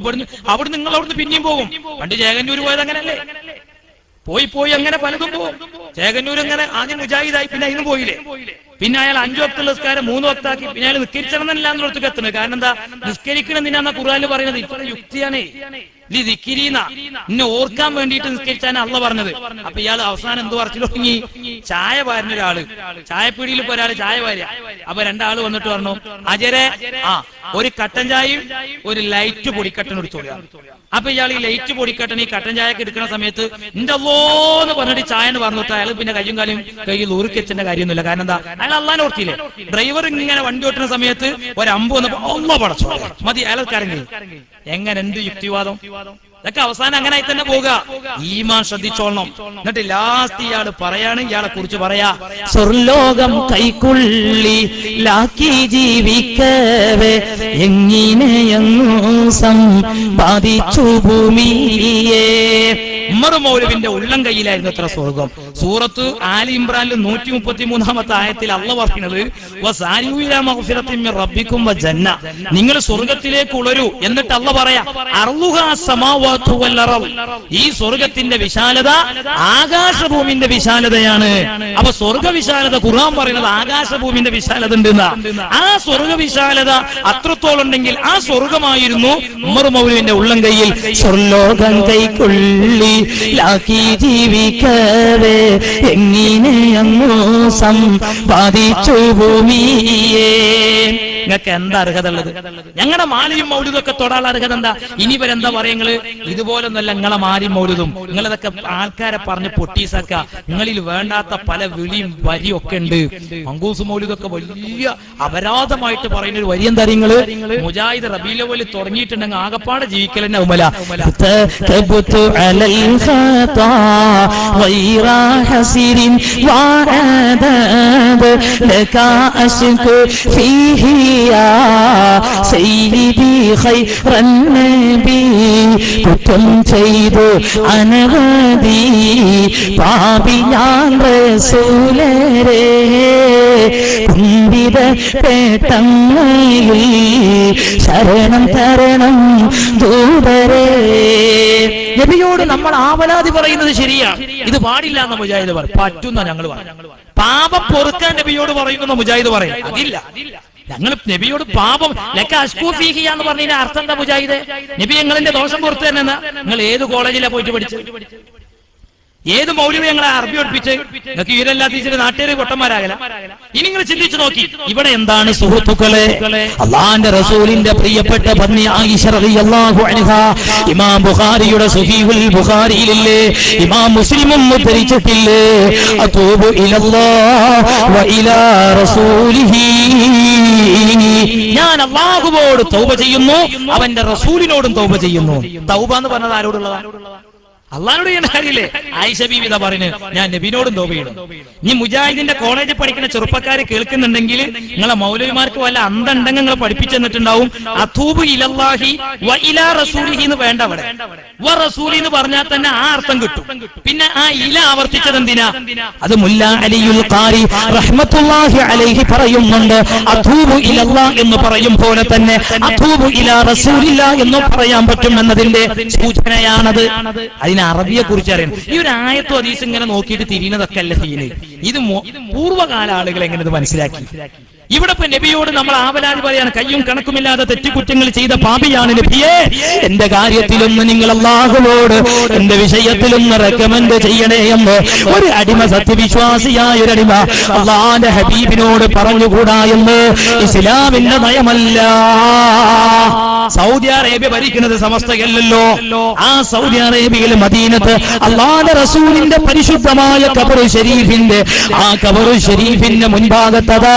അവിടെ നിങ്ങൾ അവിടുന്ന് പിന്നെയും പോകും. പണ്ട് ചേകന്നൂര് പോയത് അങ്ങനല്ലേ, പോയി അങ്ങനെ പലതും പോകും. ചേകന്നൂർ അങ്ങനെ ആദ്യം മുജാഹിദായി, പിന്നെ അതിനും പോയില്ലേ. പിന്നെ അയാൾ 5 വക്തുള്ള നിസ്കാരം 3 വക്താക്കി. പിന്നെ അയാൾ നിസ്കരിച്ചണമെന്നല്ല എന്നിടത്തേക്ക് എത്തുന്നത്. കാരണം എന്താ, നിസ്കരിക്കണമെന്നാ ഖുർആനിൽ പറയുന്നത്. ഇപ്പോഴും യുക്തിയാണ്. ഇന്നെ ഓർക്കാൻ വേണ്ടിയിട്ട് നിസ്കരിച്ചാണ് അള്ള പറഞ്ഞത്. അപ്പൊ ഇയാൾ അവസാനം എന്ത് പറഞ്ഞു തുടങ്ങി, ചായ വാരുന്ന ഒരാള്, ചായപ്പീടിയിൽ ഇപ്പൊ ഒരാള് ചായ വാരുക. അപ്പൊ 2 ആള് വന്നിട്ട് പറഞ്ഞു, അജരെ ഒരു കട്ടൻ ചായയും ഒരു ലൈറ്റ് പൊടിക്കട്ടൻ എടുത്തോളിയാ. അപ്പൊ ഇയാൾ ഈ ലൈറ്റ് പൊടിക്കട്ടൻ ഈ കട്ടൻ ചായക്ക് എടുക്കുന്ന സമയത്ത് എന്റെ അല്ലോന്ന് പറഞ്ഞിട്ട് ചായ എന്ന് പറഞ്ഞിട്ട് അയാൾ പിന്നെ കയ്യും കാലും കയ്യിൽ ഊറിക്കെച്ചന്റെ കാര്യമൊന്നുമില്ല. കാരണം എന്താ, അയാൾ അള്ളാനെ ഓർത്തില്ലേ. ഡ്രൈവർ ഇങ്ങനെ വണ്ടി ഓട്ടുന്ന സമയത്ത് ഒരു അമ്പ് വന്നപ്പോ അള്ള പടച്ചു മതി, അയാൾ കരങ്ങി. എങ്ങനെ എന്ത് യുക്തിവാദം? ഇതൊക്കെ അവസാനം അങ്ങനെ ആയി തന്നെ പോവുക. ഈമാൻ ശ്രദ്ധിച്ചോളണം. എന്നിട്ട് ലാസ്റ്റ് ഇയാള് പറയാണ്, ഇയാളെ കുറിച്ച് പറയാ, സ്വർലോകം കൈക്കുള്ളി ലാക്കി ജീവിക്കവേ എങ്ങിനെയെങ്ങും സമ്പാദിച്ചു ഭൂമിയെ. ഉമർ മൗലവിന്റെ ഉള്ളം കയ്യിലായിരുന്നു എത്ര സ്വർഗം. സൂറത്ത് ആലി ഇമ്രാനിൽ 133-ാമത്തെ ആയത്തിൽ അള്ള പറയുന്നത്, നിങ്ങൾ സ്വർഗത്തിലേക്ക് ഉളരൂ. എന്നിട്ട് അള്ള പറയാ, ഈ സ്വർഗത്തിന്റെ വിശാലത ആകാശഭൂമിന്റെ വിശാലതയാണ്. അപ്പൊ സ്വർഗ വിശാലത ഖുർആൻ പറയുന്നത് ആകാശഭൂമിന്റെ വിശാലത ഉണ്ടെന്നാ. ആ സ്വർഗ വിശാലത അത്രത്തോളം ഉണ്ടെങ്കിൽ ആ സ്വർഗമായിരുന്നു ഉമർ മൗലവിന്റെ ഉള്ളം കയ്യിൽ. സ്വർലോകം കൈക്കുള്ളി ലാക്കി ജീവിക്കവേ എങ്ങിനെയെങ്ങും സമ്പാദിച്ചു ഭൂമിയെ. നിങ്ങൾക്ക് എന്താ അർഹത ഉള്ളത്? ഞങ്ങളുടെ മാലിയും മൗലിതൊക്കെ തൊടാനുള്ള അർഹത എന്താ? ഇനി വരെന്താ പറയുന്നത്? ഇതുപോലൊന്നല്ല നിങ്ങളെ മാലിയും മൗലിതും. നിങ്ങളിതൊക്കെ ആൾക്കാരെ പറഞ്ഞ് പൊട്ടീസാക്ക. നിങ്ങളിൽ വേണ്ടാത്ത പല വിളിയും വരിയും ഒക്കെ ഉണ്ട്. മങ്കൂസ് മൗലിതൊക്കെ വലിയ അപരാധമായിട്ട് പറയുന്ന ഒരു വരി എന്താ? നിങ്ങള് മുജാഹിദ് റബീഉൽ അവ്വൽ തുടങ്ങിയിട്ടുണ്ടെങ്കിൽ ആകപ്പാടെ ജീവിക്കലെന്നെ ഉമല. കുറ്റം ചെയ്തു അനവധി പാപിയാൻ റസൂലരേ കുന്തിത പേട്ടങ്ങളിൽ ശരണം തരണം ദൂതരേ. നബിയോട് നമ്മൾ ആവലാതി പറയുന്നത് ശരിയാണ്. ഇത് പാടില്ല എന്ന മുജാഹിദ് പറയും. പറ്റുന്ന ഞങ്ങൾ പറയും. പാപം പൊറുക്കാൻ നബിയോട് പറയുന്ന മുജാഹിദ് പറയും. അതില്ല, ഞങ്ങൾ നബിയോട് പാപം എന്ന് പറഞ്ഞതിന്റെ അർത്ഥം എന്താ മുജാഹിദ്? നബി ഞങ്ങളുടെ ദോഷം പുറത്തു തന്നെ. നിങ്ങൾ ഏത് കോളേജിലാണ് പോയിട്ട് പഠിച്ചത്? ഏത് മൗലവി ഞങ്ങളെ അറബി പഠിപ്പിച്ച്? നിങ്ങൾക്ക് ഇവരെല്ലാം ടീച്ചർ നാട്ടുകാർ പൊട്ടന്മാരാകല. ഇനി നിങ്ങൾ ചിന്തിച്ചു നോക്കി, ഇവിടെ എന്താണ് സുഹൃത്തുക്കളെ? അള്ളാന്റെ റസൂലിന്റെ പ്രിയപ്പെട്ട പത്നി ആയിഷ റളിയല്ലാഹു അൻഹാ ഇമാം ബുഖാരിയുടെ സ്വഹീഹുൽ ബുഖാരിയിലില്ലേ, ഇമാം മുസ്ലിമും ഉദ്ധരിച്ചിട്ടില്ലേ, അതൂബു ഇലല്ലാഹ് വ ഇലാ റസൂലിഹി, ഞാൻ അല്ലാഹുവോട് തൗബ ചെയ്യുന്നു, അവന്റെ റസൂലിനോടും തൗബ ചെയ്യുന്നു. തൗബ എന്ന് പറഞ്ഞത് ആരോടുള്ളതാണ്? അള്ളാഹുനോട് ചെയ്യുന്ന കാര്യമില്ലേ? ആയിഷ ബീവി ഇതാ പറയുന്നത്, ഞാൻ നബിനോടും തൗബ ചെയ്യണം. ഇനി മുജാഹിദിന്റെ കോളേജിൽ പഠിക്കുന്ന ചെറുപ്പക്കാരെ കേൾക്കുന്നുണ്ടെങ്കിൽ നിങ്ങളെ മൗലവിമാർക്ക് വല്ല അന്തണ്ടെങ്കിൽ നിങ്ങൾ പഠിപ്പിച്ചു തന്നിട്ടുണ്ടാവും. അതൂബു ഇലല്ലാഹി വ ഇലാ റസൂലിഹി എന്ന് വേണ്ട, അവിടെ വ റസൂലി എന്ന് പറഞ്ഞാൽ തന്നെ ആ അർത്ഥം കിട്ടും. പിന്നെ ആ ഇല ആവർത്തിച്ചത് എന്തിനാ? അത് മുല്ല അലിയുൽ ഖാരി റഹ്മത്തുള്ളാഹി അലൈഹി പറയുന്നുണ്ട്. അതൂബു ഇലല്ലാഹ് എന്ന് പറയും പോലെ തന്നെ അതൂബു ഇലാ റസൂലില്ലാഹ് എന്ന് പറയാൻ പറ്റും എന്നതിന്റെ സൂചനയാണത്. അതിന് അറബിയെ കുറിച്ച് അറിയണം. ഈ ഒരു ആയത്തും ഹദീസും ഇങ്ങനെ നോക്കിയിട്ട് തിരിയുന്നതൊക്കെ അല്ല തീന്. ഇത് പൂർവ്വകാല ആളുകൾ എങ്ങനെ ഇത് മനസ്സിലാക്കി? ഇവിടെ ഇപ്പൊ നബിയോട് നമ്മൾ ആവലാതി പറയാണ്, കയ്യും കണക്കുമില്ലാതെ തെറ്റുകുറ്റങ്ങൾ ചെയ്ത പാപിയാണ് നബിയെ, എന്റെ കാര്യത്തിലൊന്ന് നിങ്ങൾ അല്ലാഹുവോട് എന്റെ വിഷയത്തിലൊന്ന് റെക്കമെൻഡ് ചെയ്യണേ എന്ന് ഒരു അടിമ, സത്യവിശ്വാസിയായ ഒരു അടിമ അള്ളാന്റെ ഹബീബിനോട് പറഞ്ഞുകൂടാ എന്ന് ഇസ്ലാമിന്റെ നയമല്ല. സൗദി അറേബ്യ ഭരിക്കുന്നത് സമസ്തയല്ലല്ലോ. ആ സൗദി അറേബ്യയിൽ മദീനത്ത് അള്ളാന്റെ റസൂലിന്റെ പരിശുദ്ധമായ ഖബർ ഷരീഫിന്റെ ആ ഖബർ ഷരീഫിന്റെ മുൻഭാഗത്തതാ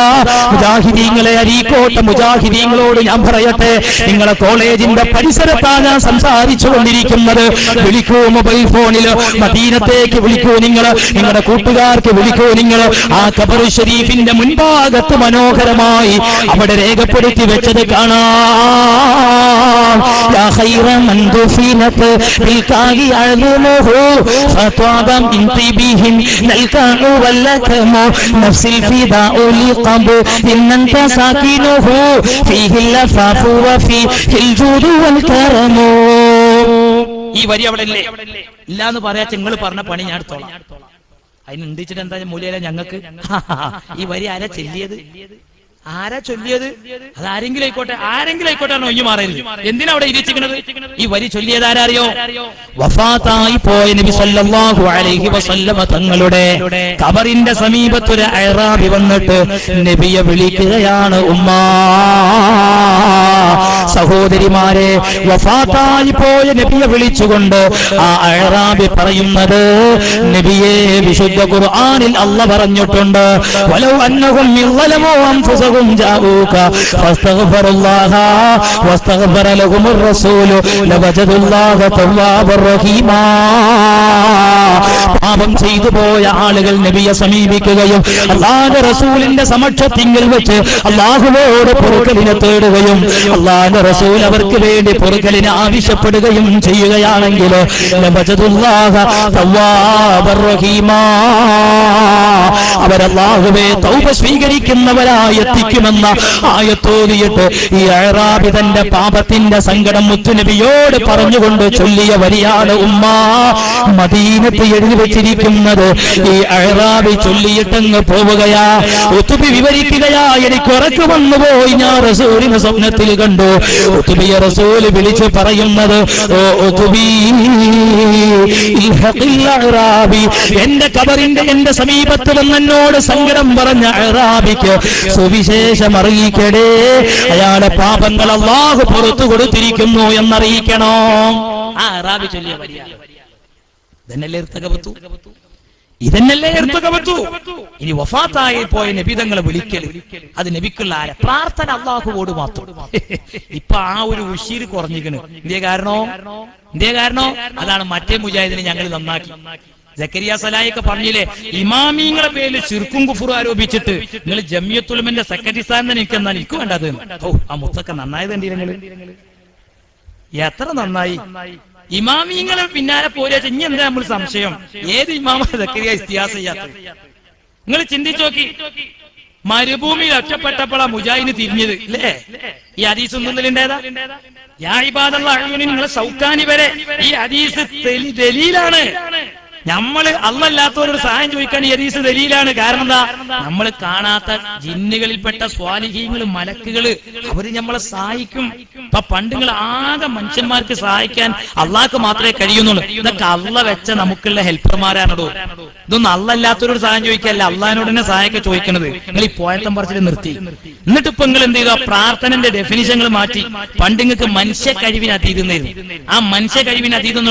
മുജാഹിദീങ്ങളെ, അരീക്കോട്ട മുജാഹിദീങ്ങളോട് ഞാൻ പറയട്ടെ, നിങ്ങളെ കോളേജിന്റെ പരിസരത്താണ് ഞാൻ സംസാരിച്ചു കൊണ്ടിരിക്കുന്നത്. വിളിക്കൂ, മൊബൈൽ ഫോണിൽ മദീനത്തേക്ക് വിളിക്കൂ, നിങ്ങളുടെ കൂട്ടുകാർക്ക് വിളിക്കൂ. നിങ്ങൾ ആ ഖബർ ഷരീഫിന്റെ മുൻഭാഗത്ത് മനോഹരമായി അവിടെ രേഖപ്പെടുത്തി വെച്ചത് കാണാം. യാ ഖൈറ മൻ ദുഫിനത് ബിൽകാഹി അൽമുഹു ഫത്വാബ മിൻ തിബിഹിൻ നൽകാഉ വല്ലകമു നഫ്സിൽ ഫിദാഉ ലിഖബു ഇന്നൻത സാകിനുഹു ഫീഹിൽ ലഫാഫു വഫീഹിൽ ജൂദു വൽ കറമു. ഈ വരി അവിടെ ഇല്ലേ? ഇല്ലാന്ന് പറയാ, നിങ്ങൾ പറഞ്ഞ പണി ഞാൻ എടുത്തോളാം. അതിന് ഉണ്ടിച്ചിട്ട് എന്താ മൂല്യല്ല ഞങ്ങൾക്ക്? ഈ വരി ആരാ ചൊല്ലിയത്? അതാരെങ്കിലും ആയിക്കോട്ടെ, ഒഴിഞ്ഞു മാറരുത്. എന്തിനാ അവിടെ ഇരിച്ചിരിക്കുന്നത്? ഈ വരി ചൊല്ലിയത് ആരാറിയോ? വഫാത്തായി പോയ നബി സല്ലല്ലാഹു അലൈഹി വസല്ലമ തങ്ങളുടെ ഖബറിന്റെ സമീപത്തൊരു അഅറാബി വന്നിട്ട് നബിയെ വിളിക്കുകയാണ്. ഉമ്മാ, സഹോദരിമാരെ, വഫാത്തായി പോയ നബിയെ വിളിച്ചുകൊണ്ട് ആ അഅറാബി പറയുന്നത്, നബിയെ, വിശുദ്ധ ഖുർആനിൽ അല്ലാഹ് പറഞ്ഞിട്ടുണ്ട്, വലൗ അന്നഹും യളമു അൻഫുസഹും ജാഊക ഫസ്തഗ്ഫിറുല്ലാഹ വസ്തഗ്ഫറ ലഹുമുർ റസൂലു ലവജദുല്ലാഹ തവ്വാബർ റഹീമാ. പാപം ചെയ്തു പോയ ആളുകൾ നബിയെ സമീപിക്കുകയും അല്ലാഹുവിന്റെ റസൂലിന്റെ സമക്ഷത്തിൽ വെച്ച് അല്ലാഹുവോട് പൊറുക്കലിനെ തേടുകയും അല്ലാഹുവിന്റെ റസൂൽ അവർക്ക് വേണ്ടി പൊറുക്കലിനെ ആവശ്യപ്പെടുകയും ചെയ്യുകയാണെങ്കിൽ ലവജദുല്ലാഹ തവ്വാബർ റഹീമാ, അവരല്ലാഹുവേ തൗബ സ്വീകരിക്കുന്നവരായി എത്തിക്കുമെന്ന ആയത്തോതിയിട്ട് ഈ അഅറാബി തന്റെ പാപത്തിന്റെ സങ്കടം മുത്തുനബിയോട് പറഞ്ഞുകൊണ്ട് ചൊല്ലിയ വരിയാണ് ഉമ്മ. മദീനത്ത് എഴുതി വെച്ചിരിക്കുന്നത് ഈ അഅറാബി ചൊല്ലിയിട്ടങ്ങ് പോവുകയാ. ഉതുബി വിവരിക്കുകയാ, എനിക്ക് ഉറക്കു വന്നുപോയി, ഞാൻ റസൂലിനെ സ്വപ്നത്തിൽ കണ്ടു. ഉതുബിയെ റസൂല് വിളിച്ചു പറയുന്നത്, ഓ ഉതുബി, അഅറാബി, എന്റെ ഖബറിന്റെ എന്റെ സമീപത്ത് വന്നോട് സങ്കടം പറഞ്ഞ അഅറാബിക്ക് സുവിശേഷം അറിയിക്കടേ, അയാളെ പാപങ്ങൾ അല്ലാഹു പുറത്തു കൊടുത്തിരിക്കുന്നു എന്നറിയിക്കണോ. ആ അഅറാബി ചൊല്ലിയ വരിയ ഇതന്നല്ലേ ഇർത്തഖബത്തു? ഇനി വഫാത്തായി പോയ നബിതങ്ങളെ വിളിക്കല്, അത് നബിക്കുള്ള പ്രാർത്ഥന അല്ലാഹുവോട് മാത്രം. ഇപ്പൊ ആ ഒരു ഉശീര് കുറഞ്ഞിരിക്കണ്. ഇതേ കാരണോ അതാണ് മറ്റേ മുജാഹിദിനെ ഞങ്ങൾ നന്നാക്കി. സക്കരിയ സലായിയൊക്കെ പറഞ്ഞില്ലേ, ഇമാമിങ്ങളെ പേരിൽ ശിർക്കും കുഫറും ആരോപിച്ചിട്ട് നിങ്ങൾ ജമിയത്തുൽ ഉലമന്റെ സെക്രട്ടറി സ്ഥാനം തന്നെ എനിക്കെന്നാൽ എനിക്ക് വേണ്ടത്. ഓ, ആ മുത്തൊക്കെ നന്നായത് കണ്ടില്ല, എത്ര നന്നായി. ഇമാമിങ്ങളെ പിന്നാലെ പോരാ. ഇനി എന്താ നമ്മൾ സംശയം, ഏത് ഇമാമ സക്കരിയ ഇസ്തിഹാസ ചെയ്യാത്തത്? നിങ്ങൾ ചിന്തിച്ചു നോക്കി. മരുഭൂമിയിൽ ഒറ്റപ്പെട്ടപ്പോഴാ മുജാഹിദിന് തിരിഞ്ഞത് അല്ലേ? ഈ ഹദീസ് ഒന്നുണ്ടേതാ? യാ ഇബാദല്ലാഹ് നിങ്ങളെ സൗക്കാനി വരെ ഈ ഹദീസ് ദലീലാണ്. നമ്മള് അല്ലാത്തവരോട് സഹായം ചോദിക്കാൻ ഈ ഹദീസ് ദലീലാണ്. കാരണം എന്താ? നമ്മൾ കാണാത്ത ജിന്നുകളിൽപ്പെട്ട സ്വാലിഹീങ്ങള്, മലക്കുകള്, അവര് നമ്മളെ സഹായിക്കും. ഇപ്പൊ പണ്ടുങ്ങൾ ആകെ മനുഷ്യന്മാർക്ക് സഹായിക്കാൻ അള്ളാഹ്ക്ക് മാത്രമേ കഴിയുന്നുള്ളൂ. ഇതൊക്കെ അള്ള വെച്ച നമുക്കുള്ള ഹെൽപ്പർമാരാണോ? ഇതൊന്നും അല്ലാത്തവരോട് സഹായം ചോദിക്കല്ല, അള്ളാഹിനോട് തന്നെ സഹായമൊക്കെ ചോദിക്കണത്. നിങ്ങൾ ഈ പോയത്തം പറിച്ചിട്ട് നിർത്തി. എന്നിട്ട് ഇപ്പൊ നിങ്ങൾ എന്ത് ചെയ്തു? പ്രാർത്ഥനന്റെ ഡെഫിനിഷനുകൾ മാറ്റി. പണ്ട് നിങ്ങൾക്ക് മനുഷ്യ കഴിവിന് അതീതമായിരുന്നു. ആ മനുഷ്യ കഴിവിന് അതീതം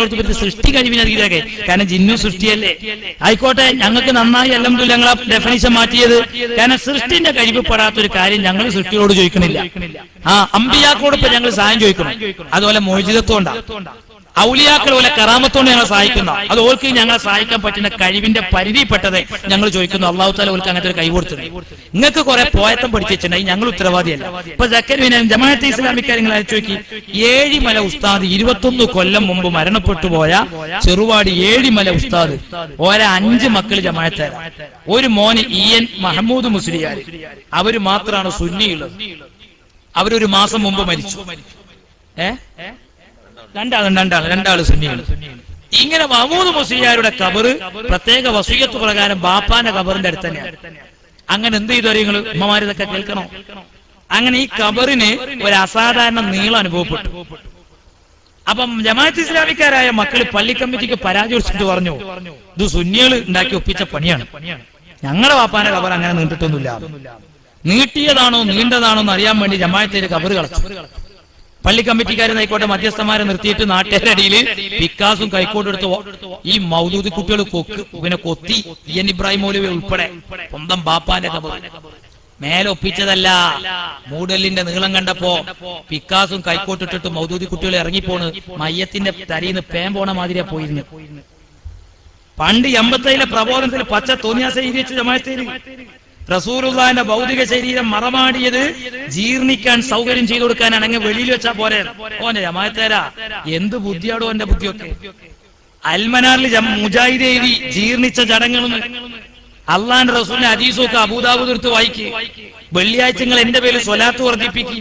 സൃഷ്ടി കഴിവിന് അതീതമൊക്കെ. കാരണം ജിന്നു സൃഷ്ടിയല്ലേ. ആയിക്കോട്ടെ, ഞങ്ങൾക്ക് നന്നായി അൽഹംദുലില്ലാഹ് ഞങ്ങൾ ആ ഡെഫിനിഷൻ മാറ്റിയത്. കാരണം സൃഷ്ടിന്റെ കഴിവ് പെടാത്തൊരു കാര്യം ഞങ്ങൾ സൃഷ്ടിയോട് ചോദിക്കണില്ല. ആ അമ്പിയാക്കളോട് ഇപ്പൊ ഞങ്ങൾ സഹായം ചോദിക്കണം. അതുപോലെ മോചിതത്വം ഔലിയാക്കൾ പോലെ കറാമത്തോണ്ട് ഞങ്ങളെ സഹായിക്കുന്ന, അത് ഓർക്ക് ഞങ്ങളെ സഹായിക്കാൻ പറ്റുന്ന കഴിവിന്റെ പരിധിപ്പെട്ടത് ഞങ്ങൾ ചോദിക്കുന്നു. അള്ളാഹു തആല ഓർക്ക് അങ്ങനത്തെ ഒരു കൈ കൊടുത്തത്. നിങ്ങൾക്ക് കുറെ പോയത്തം പഠിച്ചിട്ടുണ്ടെങ്കിൽ ഞങ്ങൾ ഉത്തരവാദിയല്ല. ഇപ്പൊ സക്കരിയ ജമാഅത്തെ ഇസ്ലാമിക്കാര്യങ്ങൾ അയച്ചു നോക്കി. ഏഴിമല ഉസ്താദ് 21 കൊല്ലം മുമ്പ് മരണപ്പെട്ടു പോയ ചെറുവാടി ഏഴിമല ഉസ്താദ്, ഓരോ 5 മക്കൾ ജമാഅത്തേരാ. ഒരു മോന് EN മഹമ്മൂദ് മുസ്ലിയാർ. അവര് മാത്രമാണ് സുന്നിയുള്ളത്. അവരൊരു മാസം മുമ്പ് മരിച്ചു. രണ്ടാള് സുന്നിയാണ്. ഇങ്ങനെ മഹ്മൂദ് മുസ്ലിയാരുടെ ഖബറ് പ്രത്യേക വസിയ്യത്ത് പ്രകാരം ബാപ്പാന്റെ ഖബറിന്റെ അടുത്ത് തന്നെയാണ്. അങ്ങനെ എന്ത് ചെയ്തു അറിയങ്ങൾ? ഉമ്മമാര് ഇതൊക്കെ കേൾക്കണോ? അങ്ങനെ ഈ ഖബറിന് ഒരു അസാധാരണ നീളം അനുഭവപ്പെട്ടു. അപ്പം ജമാഅത്ത് ഇസ്ലാമിക്കാരായ മക്കൾ പള്ളി കമ്മിറ്റിക്ക് പരാജയിച്ചിട്ട് പറഞ്ഞു, ഇത് സുന്നികള് ഉണ്ടാക്കി ഒപ്പിച്ച പണിയാണ്. ഞങ്ങളുടെ ബാപ്പാന്റെ ഖബർ അങ്ങനെ നീണ്ടിട്ടൊന്നുമില്ല. നീട്ടിയതാണോ നീണ്ടതാണോ എന്ന് അറിയാൻ വേണ്ടി ജമാഅത്തിന്റെ ഖബർ കളച്ചു. പള്ളി കമ്മിറ്റിക്കാരെന്നായിക്കോട്ടെ മധ്യസ്ഥന്മാരെ നിർത്തിയിട്ട് നാട്ടുകാരുടെ അടിയിൽ പിക്കാസും കൈക്കോട്ടും എടുത്ത് ഈ മൗലൂദി കുട്ടികൾ കൊത്തി EN ഇബ്രാഹിം മൗലവി ഉൾപ്പെടെ സ്വന്തം ബാപ്പാന്റെ ഖബർ മേലെ ഒപ്പിച്ചതല്ല. മൂടലിന്റെ നീളം കണ്ടപ്പോ പിക്കാസും കൈക്കോട്ടിട്ടിട്ട് മൗദൂദി കുട്ടികൾ ഇറങ്ങിപ്പോണ് മയ്യത്തിന്റെ തരിന്ന് പേൻ പോണ മാതിരിയാ പോയിരുന്നു. പണ്ട് 87 പ്രബോധനത്തിൽ പച്ച തോന്നിയാസ എഴുതി വെച്ചു ജമാഅത്തേൽ. റസൂലുള്ളാഹിന്റെ ഭൗതിക ശരീരം മറമാടിയത് ജീർണിക്കാൻ സൗകര്യം ചെയ്തു കൊടുക്കാനാണ്. അങ്ങ് വെളിയിൽ വെച്ചാ പോരെ. ഓന്റെ ജമാഅത്തേരാ എന്ത് ബുദ്ധിയാടോ എന്റെ ബുദ്ധിയൊക്കെ. അൽമനാറിൽ മുജാഹിദ് എഴുതി ജീർണിച്ച ജടങ്ങളെന്ന്. അള്ളാന്റെ റസൂലിന്റെ ഹദീസൊക്കെ അബൂദാവൂദ് എടുത്ത് വായിക്ക്. വെള്ളിയാഴ്ച നിങ്ങൾ എന്റെ പേരിൽ സ്വലാത്ത് വർദ്ധിപ്പിക്കും.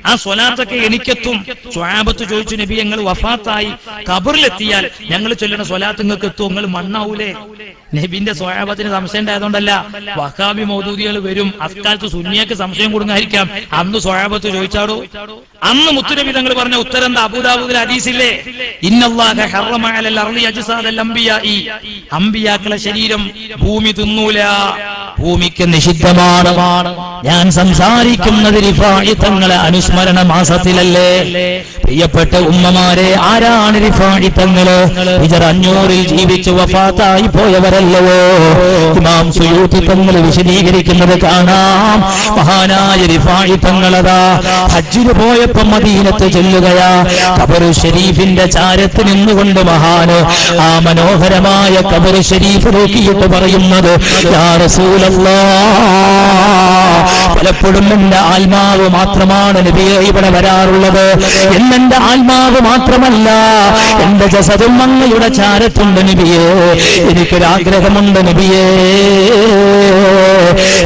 ആ സ്വലാത്തൊക്കെ എനിക്കെത്തും. സ്വഹാബത്ത് ചോദിച്ചു, നബി ഞങ്ങൾ വഫാത്തായി ഖബറിലെത്തിയാൽ ഞങ്ങൾ ചൊല്ലുന്ന സ്വലാത്ത് നിങ്ങൾക്ക് എത്തും, നിങ്ങൾ മണ്ണാവൂലേ? നബിന്റെ സ്വഹാബത്തിന് സംശയം ഉണ്ടായതുകൊണ്ടല്ല. വഹാബി മൗദൂദികൾ വരും. അക്കാലത്ത് സുന്നിയക്ക് സംശയം കൊടുങ്ങായിരിക്കാം. അന്ന് സ്വഹാബത്ത് ചോദിച്ചാടോ? അന്ന് മുത്തുനബി തങ്ങൾ പറഞ്ഞ ഉത്തരം എന്താ? അബൂദാവൂദിൽ ഹദീസില്ലേ, ഇന്നല്ലാഹ ഹറമ അലൽ അർളി അജ്സാദൽ അംബിയാഇ, അംബിയാക്കളെ ശരീരം ഭൂമി തിന്നൂല, ഭൂമിക്ക് നിഷിദ്ധമാണ്. ഞാൻ സംസാരിക്കുന്നത് റിഫാഇ തങ്ങളെ അനുസ്മരണ മാസത്തിലല്ലേ? പ്രിയപ്പെട്ട ഉമ്മമാരെ, ആരാണ് റിഫാഇ തങ്ങള്? ഹിജറ 500 ജീവിച്ച് വഫാത്തായി പോയവരല്ലവോ? ഇമാം സുയൂത്തി തങ്ങൾ വിശദീകരിക്കുന്നത് കാണാം. മഹാനായ റിഫാഇ തങ്ങളതാ ഹജ്ജിന് പോയപ്പോ മദീനത്ത് ചെല്ലുകയാ. ഖബറു ഷരീഫിന്റെ ചാരത്ത് നിന്നുകൊണ്ട് മഹാന് ആ മനോഹരമായ ഖബറു ഷരീഫ് നോക്കിയിട്ട് പറയുന്നത്, യാ റസൂലല്ലാഹ്, പലപ്പോഴും എന്റെ ആത്മാവ് മാത്രമാണ് നബിയെ ഇവിടെ വരാറുള്ളത്. എന്നെന്റെ ആത്മാവ് മാത്രമല്ല, എന്റെ ജസദും അങ്ങയുടെ ചാരത്തുണ്ട് നബിയെ. എനിക്കൊരാഗ്രഹമുണ്ട് നബിയെ.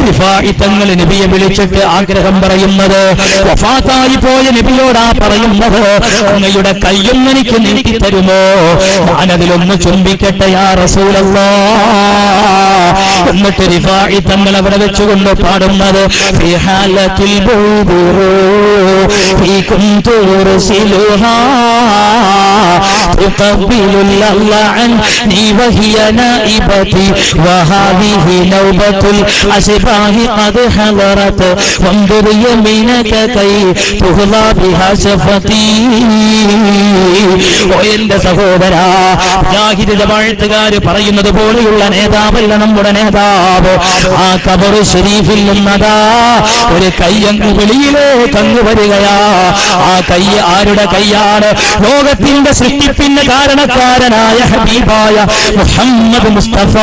റിഫാഇ തങ്ങൾ നബിയെ വിളിച്ചിട്ട് ആഗ്രഹം പറയുന്നത്, വഫാത്തായി പോയ നബിയോടാ പറയുന്നത്, അങ്ങയുടെ കയ്യൊന്ന് എനിക്ക് നീട്ടി തരുമോ? ഞാനതിലൊന്ന് ചുംബിക്കട്ടെ യാ റസൂലല്ലാഹ്. എന്നിട്ട് റിഫാഇ തങ്ങൾ അവിടെ വെച്ചുകൊണ്ട് പാടുന്നത്, ഫീ ഹാലത്തുൽ ബുദുറു ഫീ കുന്തു ഉർസിലുഹാ തുഖബ്ബിലുൽ അൻനി വഹിയ നായിബതി വഹാദിഹി നൗബത്തുൽ അസ്ബാഹി ഖദ് ഹദറത് വൻദുർ യമീനക കൈ തുഹ്ലാ ബിഹാ ശഫതി. ഓ എന്റെ സഹോദരാ, മുജാഹിദ് ജമാഅത്തുകാർ പറയുന്നത് പോലെയുള്ള നേതാവല്ല നമ്മുടെ നേതാവ്. ആ ഖബറു ഷരീഫിൽ നിന്നതാ ഒരു കയ്യങ്ങ് വെളിയിലേക്ക് അങ്ങ് വരികയാ. ആ കൈ ആരുടെ കൈയാണ്? ലോകത്തിന്റെ സൃഷ്ടിപ്പിന് കാരണക്കാരനായ ഹബീബായ മുഹമ്മദ് മുസ്തഫ,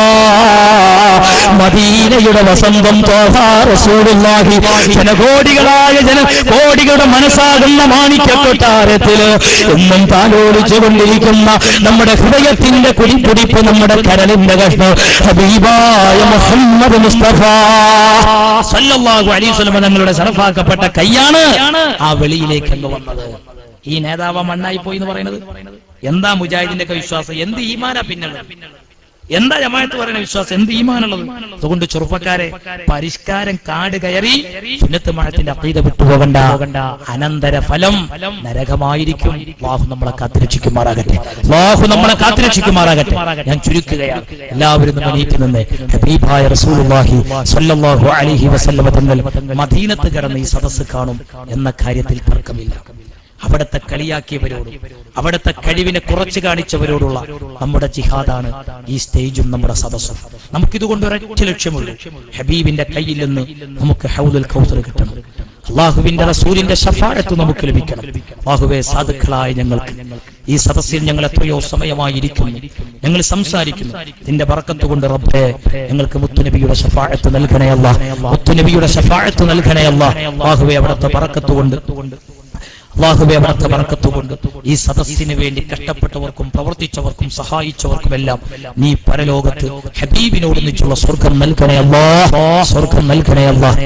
മദീനയുടെ വസന്തം ത്വാഹ റസൂലുള്ളാഹി. ജനകോടികളായ ജനകോടികളുടെ മനസ്സാകുന്ന മാണിക്യ കൊട്ടാരത്തില് എന്നും താലോലിച്ചുകൊണ്ടിരിക്കുന്ന നമ്മുടെ ഹൃദയത്തിന്റെ കുടിപ്പുടിപ്പ്, നമ്മുടെ കരളിന്റെ കഷ്ണം ഹബീബായ മുഹമ്മദ് മുസ്തഫ സല്ലല്ലാഹു അലൈഹി വസല്ലം തങ്ങളുടെ ശറഫാക്കപ്പെട്ട കൈയാണ് ആ വെളിയിലേക്ക് അങ്ങ് വന്നത്. ഈ നേതാവ് മണ്ണായി പോയി എന്ന് പറയുന്നത് എന്താ? മുജാഹിദിന്റെ ഒക്കെ വിശ്വാസം എന്ത് ഈമാനാ പിന്നുള്ളത്? എന്താ ജമാഅത്ത് പറയുന്ന വിശ്വാസം? എന്ത് ഈമാനുള്ളത്? അതുകൊണ്ട് ചെറുപ്പക്കാരെ, പരിഷ്കാരം കാട് കയറി സുന്നത്ത് മഅത്തിന്റെ അഖീദ വിട്ടുപോകണ്ട. അനന്തര ഫലം നരകമായിരിക്കും. അല്ലാഹു നമ്മളെ കാത്തിരക്ഷിക്കുമാറാകട്ടെ. അല്ലാഹു നമ്മളെ കാത്തിരക്ഷിക്കുമാറാകട്ടെ. ഞാൻ ചുരുക്കുകയാണ്. എല്ലാവരും എണീറ്റ് നിന്ന് ഹബീബായ റസൂലുള്ളാഹി സ്വല്ലല്ലാഹു അലൈഹി വസല്ലം തങ്ങൾ മദീനത്ത് കിടന്ന് ഈ സദസ്സ് കാണും എന്ന കാര്യത്തിൽ തർക്കമില്ല. അവിടുത്തെ കളിയാക്കിയവരോടും അവിടുത്തെ കഴിവിനെ കുറച്ചു കാണിച്ചവരോടുള്ള നമ്മുടെ ജിഹാദാണ് ഈ സ്റ്റേജും നമ്മുടെ സദസ്സും. നമുക്കിതുകൊണ്ട് ഒരൊറ്റ ലക്ഷ്യമുള്ളൂ, ഹബീബിന്റെ കയ്യിൽ നിന്ന് നമുക്ക് ഹൗദുൽ കൗസർ കിട്ടണം. അള്ളാഹുവിന്റെ റസൂലിന്റെ ശഫാഅത്ത് നമുക്ക് ലഭിക്കണം. അല്ലാഹുവേ, സാധുക്കളായ ഞങ്ങൾക്ക് ഈ സദസ്സിൽ ഞങ്ങൾ എത്രയോ സമയമായിരിക്കുന്നു, ഞങ്ങൾ സംസാരിക്കുന്നു. നിന്റെ ബർക്കത്ത് കൊണ്ട് റബ്ബേ ഞങ്ങൾക്ക് മുത്തുനബിയുടെ ശഫാഅത്ത് നൽകണേ അല്ലാഹ്. മുത്തുനബിയുടെ ശഫാഅത്ത് നൽകണേ അല്ലാഹ്. അല്ലാഹുവേ, അവിടുത്തെ ബർക്കത്ത് കൊണ്ട്, അല്ലാഹുവേ, അവിടുത്തെ ബർക്കത്ത് കൊണ്ട് ഈ സദസ്സിന് വേണ്ടി കഷ്ടപ്പെട്ടവർക്കും പ്രവർത്തിച്ചവർക്കും സഹായിച്ചവർക്കുമെല്ലാം നീ പരലോകത്ത് ഹബീബിനോട് നിന്നുള്ള സ്വർഗം നൽകണേ അല്ലാഹ്. സ്വർഗം നൽകണേ അല്ലാഹ്.